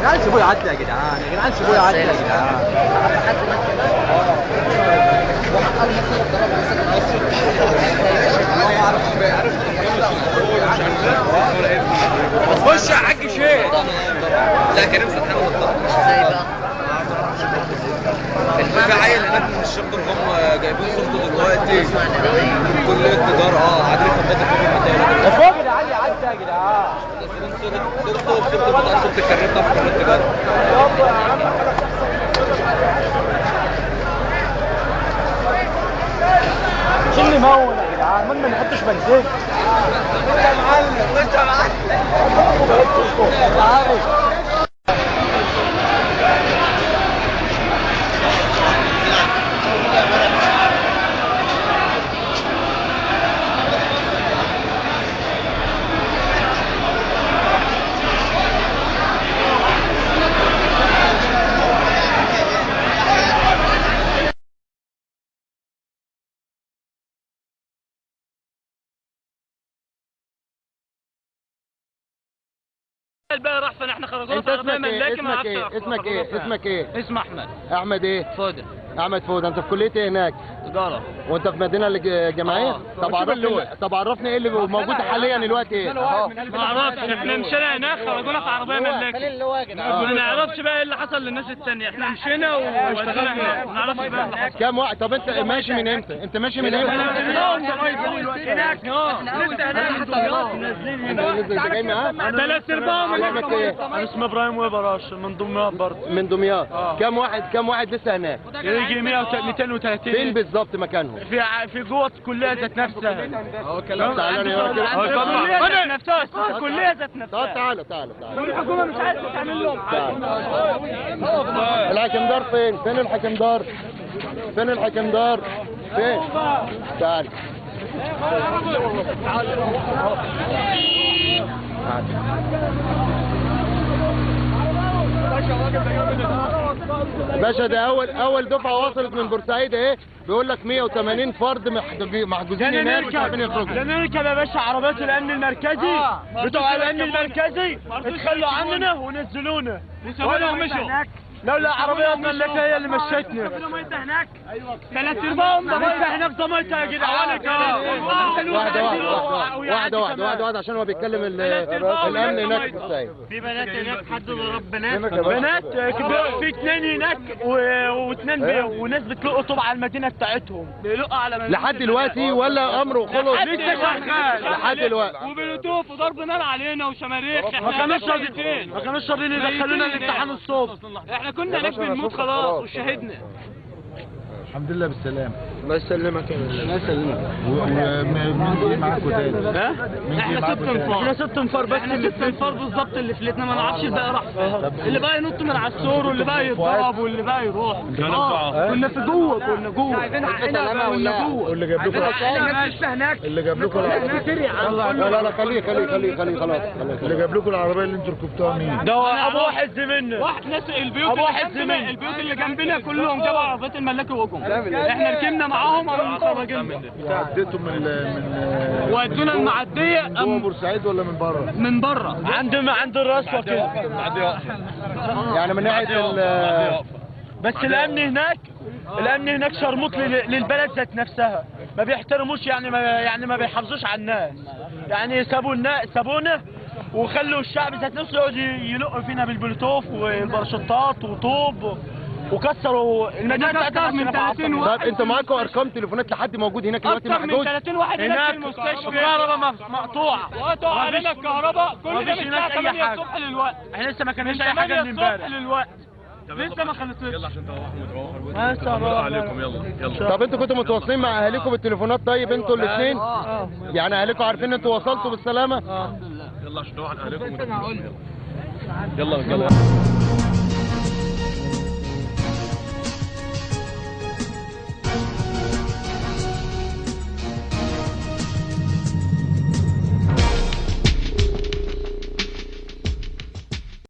جدعان سيبوه يعدي يا جدعان، يا جدعان سيبوه يعدي يا جدعان. خش يا حاج شيخ. لا كريم سرحان والله. ازاي بقى؟ في عيل هناك من الشرطه هم جايبين صورته دلوقتي في كليه تجاره. قاعدين يخبطوا في المنطقه. يا فوق يا علي عدي يا جدعان. صورته وصورته بتاع صورة الكريم ده في كليه تجاره. شيل لي مول يا جدعان، ما نحطش بنزين. خش يا معلم، خش يا معلم. الباقي راح فين؟ احنا خرجنا انت اسمك ايه؟ اسمك ايه؟ اسمك ايه؟ اسم احمد. احمد ايه؟ فودة. احمد فودة. انت في كليه ايه هناك؟ تجاره. وانت في مدينه الجامعيه؟ طب عرفني ايه اللي موجود حاليا دلوقتي ايه؟ ما اعرفش، احنا مشينا هناك خرجونا في عربيه ملاكي. ما نعرفش بقى ايه اللي حصل للناس الثانيه، احنا مشينا واشتغلنا هناك، ما نعرفش بقى اللي حصل. كام واحد؟ طب انت ماشي من امتى؟ انت ماشي من امتى؟ هناك لسه هناك انت جاي معاه؟ 3 ارباعهم. اسمك ايه؟ انا اسمي ابراهيم وبراش من دمياط برضه. من دمياط. كام واحد لسه هناك؟ يجي 230. فين بالظبط مكانهم؟ في جوه الكليه ذات نفسها. تعالى الكليه ذات نفسها. الكليه ذات نفسها. تعالى والحكومه مش عايزه تعمل لهم حاجه. الحكم دار فين؟ فين الحكم دار؟ فين الحكم دار؟ فين؟ تعال. باشا ده اول دفعه وصلت من بورسعيد اهي، بيقول لك 180 فرد محجوزين هناك مش عارفين يخرجوا. ده نركب يا باشا عربيات الامن المركزي. بتوع الامن المركزي اتخلوا عننا ونزلونا ولا مشوا. لا عربيات ملكه هي اللي مشتنا. ضميتها هناك. 3 ارباعهم ضميتها هناك. ضميتها يا جدعان. واحده عشان هو بيتكلم الامن هناك في بورسعيد. في بنات هناك، حد ضرب بنات في 2 هناك و2 وناس بتلقوا طوب على المدينه بتاعتهم. بيلقوا على لحد دلوقتي ولا امره خلص؟ لسه شغال لحد دلوقتي. وبلوتوف وضرب نار علينا وشماريخ. ما كانوش راضيين يدخلونا الامتحان الصبح. احنا كنا هناك بنموت خلاص وشهدنا. الحمد لله بالسلامة. الله يسلمك يا باشا. الله يسلمك. ومين جه معاكم تاني؟ ها؟ احنا 6 انفار. احنا 6 انفار بس. احنا 6 انفار بالظبط اللي فلتنا، ما نعرفش الباقي راح فين. اللي بقى ينط من على السور واللي بقى يتضرب واللي بقى يروح. كنا في جوه. كنا جوه. واللي جاب لكم هناك. اللي جاب لكم لا خليه خلاص. اللي جاب لكم العربية اللي انتوا ركبتوها مين؟ ده ابو واحد زميلنا. واحد ناس البيوت البيوت اللي جنبنا كلهم جابوا عربيات الملاكي وجم. احنا ركبنا معاهم ومخرجين. عديتوا من ودونا المعديه. جوه بورسعيد ولا من بره؟ من بره. عند الرصفه كده. يعني من ناحيه بس الامن هناك شرموط للبلد ذات نفسها. ما بيحترموش يعني ما بيحافظوش على الناس. يعني سابونا وخلوا الشعب ذات نفسه يقعد يلقوا فينا بالبلوتوف والباراشوتات وطوب وكسروا المدينه اكتر من 30 واحد. طب انتوا معاكم ارقام تليفونات لحد موجود هناك دلوقتي محجوز؟ اكتر من 30 واحد هناك في المستشفى. الكهرباء مقطوعه. وقطعوا علينا الكهرباء. كل ده من الساعه 8 الصبح للوقت. احنا لسه ما كناش اي حاجه من امبارح. للوقت لسه ما خلصتش. يلا عشان تروحوا عليكم. يلا. طب انتوا كنتوا متواصلين مع اهاليكم بالتليفونات؟ طيب انتوا الاثنين يعني اهاليكم عارفين ان انتوا وصلتوا بالسلامه؟ الحمد لله. يلا عشان نروح على اهاليكم. يلا.